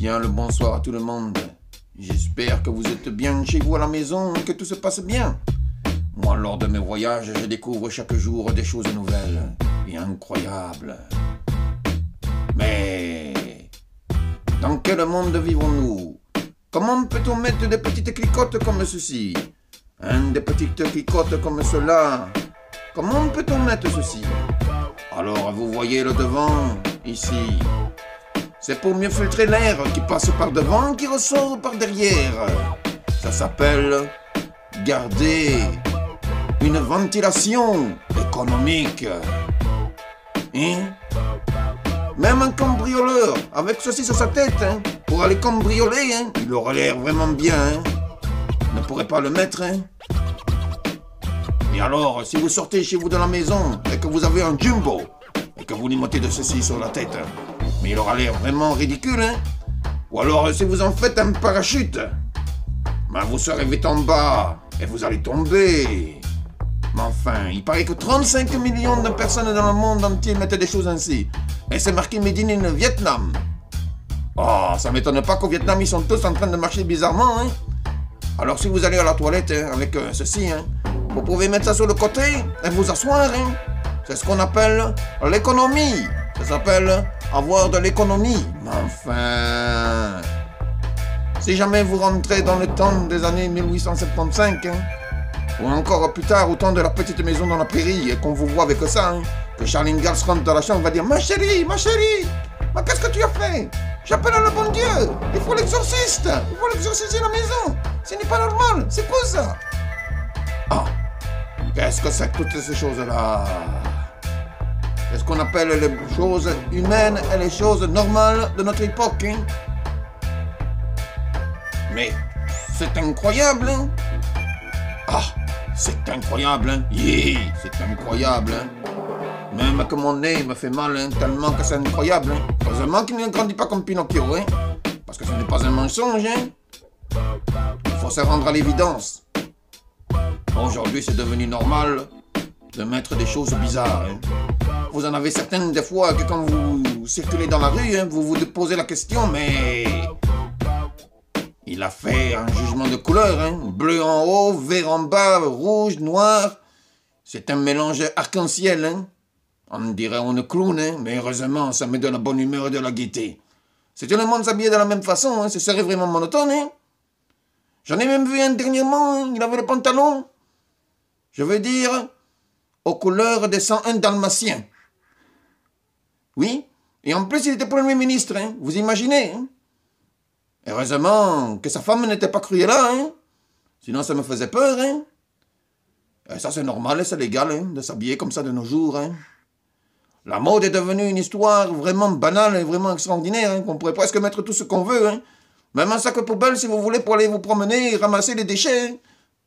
bien le bonsoir à tout le monde. J'espère que vous êtes bien chez vous à la maison et que tout se passe bien. Moi, lors de mes voyages, je découvre chaque jour des choses nouvelles et incroyables. Mais dans quel monde vivons-nous? Comment peut-on mettre des petites clicottes comme ceci? Des petites clicottes comme cela? Comment peut-on mettre ceci? Alors, vous voyez le devant, ici. C'est pour mieux filtrer l'air qui passe par devant, qui ressort par derrière. Ça s'appelle garder une ventilation économique. Hein? Même un cambrioleur, avec ceci sur sa tête, pour aller cambrioler, il aurait l'air vraiment bien. Ne pourrait pas le mettre. Et alors, si vous sortez chez vous de la maison et que vous avez un jumbo, et que vous lui mettez de ceci sur la tête, mais il aura l'air vraiment ridicule, Ou alors, si vous en faites un parachute, vous serez vite en bas, et vous allez tomber. Mais enfin, il paraît que 35 millions de personnes dans le monde entier mettent des choses ainsi. Et c'est marqué Made in Vietnam. Oh, ça m'étonne pas qu'au Vietnam, ils sont tous en train de marcher bizarrement, Alors si vous allez à la toilette avec ceci, vous pouvez mettre ça sur le côté et vous asseoir, C'est ce qu'on appelle l'économie. Ça s'appelle avoir de l'économie. Mais enfin... Si jamais vous rentrez dans le temps des années 1875, ou encore plus tard au temps de la petite maison dans la prairie, et qu'on vous voit avec ça, que Charles Ingalls rentre dans la chambre et va dire « Ma chérie, mais qu'est-ce que tu as fait? J'appelle le bon Dieu, il faut l'exorciste, il faut l'exorciser la maison, ce n'est pas normal, c'est quoi ça ?» Ah, qu'est-ce que c'est que toutes ces choses-là? C'est ce qu'on appelle les choses humaines et les choses normales de notre époque, Mais c'est incroyable, Ah, c'est incroyable, Yeah, c'est incroyable, Même que mon nez me fait mal, tellement que c'est incroyable, Heureusement qu'il ne grandit pas comme Pinocchio, Parce que ce n'est pas un mensonge, Il faut se rendre à l'évidence. Aujourd'hui, c'est devenu normal de mettre des choses bizarres, Vous en avez certaines des fois que quand vous circulez dans la rue, vous vous posez la question, mais... Il a fait un jugement de couleur, Bleu en haut, vert en bas, rouge, noir. C'est un mélange arc-en-ciel, On dirait on clown, mais heureusement, ça met de la bonne humeur et de la gaieté. Si tout le monde s'habillait de la même façon, ce serait vraiment monotone, J'en ai même vu un dernièrement, il avait le pantalon, je veux dire, aux couleurs des 101 dalmatiens. Oui, et en plus il était Premier ministre, vous imaginez, Heureusement que sa femme n'était pas Cruella, Sinon ça me faisait peur, Et ça c'est normal et c'est légal, de s'habiller comme ça de nos jours, La mode est devenue une histoire vraiment banale et vraiment extraordinaire, qu'on pourrait presque mettre tout ce qu'on veut, Même un sac poubelle si vous voulez pour aller vous promener et ramasser les déchets,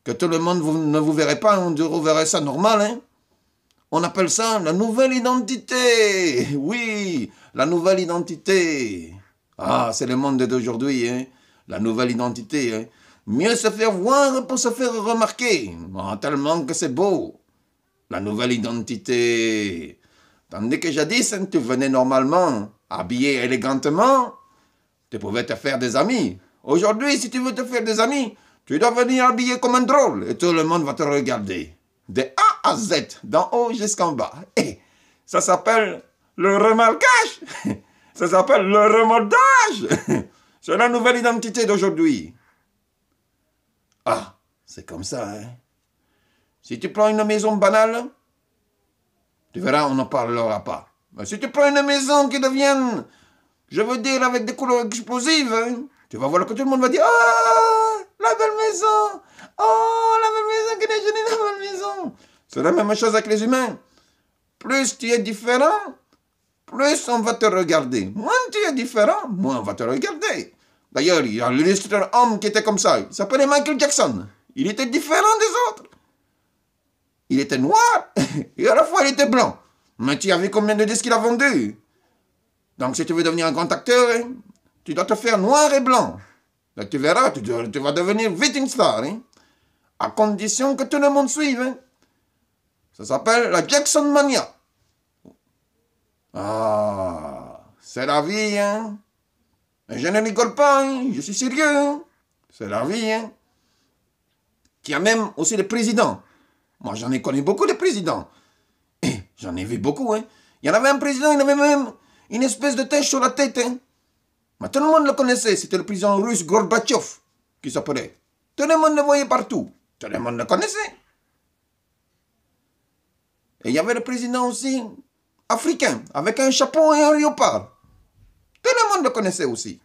Que tout le monde ne vous verrait pas, on verrait ça normal, On appelle ça la nouvelle identité. Oui, la nouvelle identité. Ah, c'est le monde d'aujourd'hui, La nouvelle identité, Mieux se faire voir pour se faire remarquer. Tellement que c'est beau. La nouvelle identité. Tandis que jadis, tu venais normalement, habillé élégantement, tu pouvais te faire des amis. Aujourd'hui, si tu veux te faire des amis, tu dois venir habillé comme un drôle et tout le monde va te regarder. De A à Z, d'en haut jusqu'en bas. Et ça s'appelle le remarquage. Ça s'appelle le remodage. C'est la nouvelle identité d'aujourd'hui. Ah, c'est comme ça, Si tu prends une maison banale, tu verras, on n'en parlera pas. Mais si tu prends une maison qui devienne, je veux dire, avec des couleurs explosives, tu vas voir que tout le monde va dire « Ah, la belle maison! Oh, la belle maison, quelle est jolie la belle maison! » C'est la même chose avec les humains. Plus tu es différent, plus on va te regarder. Moins tu es différent, moins on va te regarder. D'ailleurs, il y a l'illustre homme qui était comme ça. Il s'appelait Michael Jackson. Il était différent des autres. Il était noir et à la fois il était blanc. Mais tu as vu combien de disques il a vendu? Donc si tu veux devenir un grand acteur, tu dois te faire noir et blanc. Là, tu verras, tu vas devenir vite une star. À condition que tout le monde suive. Ça s'appelle la Jackson Mania. Ah, c'est la vie, Et je ne rigole pas, hein, je suis sérieux. Hein. C'est la vie. Hein. Il y a même aussi les présidents. Moi, j'en ai connu beaucoup de présidents. Et j'en ai vu beaucoup. Hein. Il y en avait un président, il avait même une espèce de tache sur la tête. Hein. Mais tout le monde le connaissait. C'était le président russe Gorbatchev qui s'appelait. Tout le monde le voyait partout. Tout le monde le connaissait. Et il y avait le président aussi africain, avec un chapeau et un léopard. Tout le monde le connaissait aussi.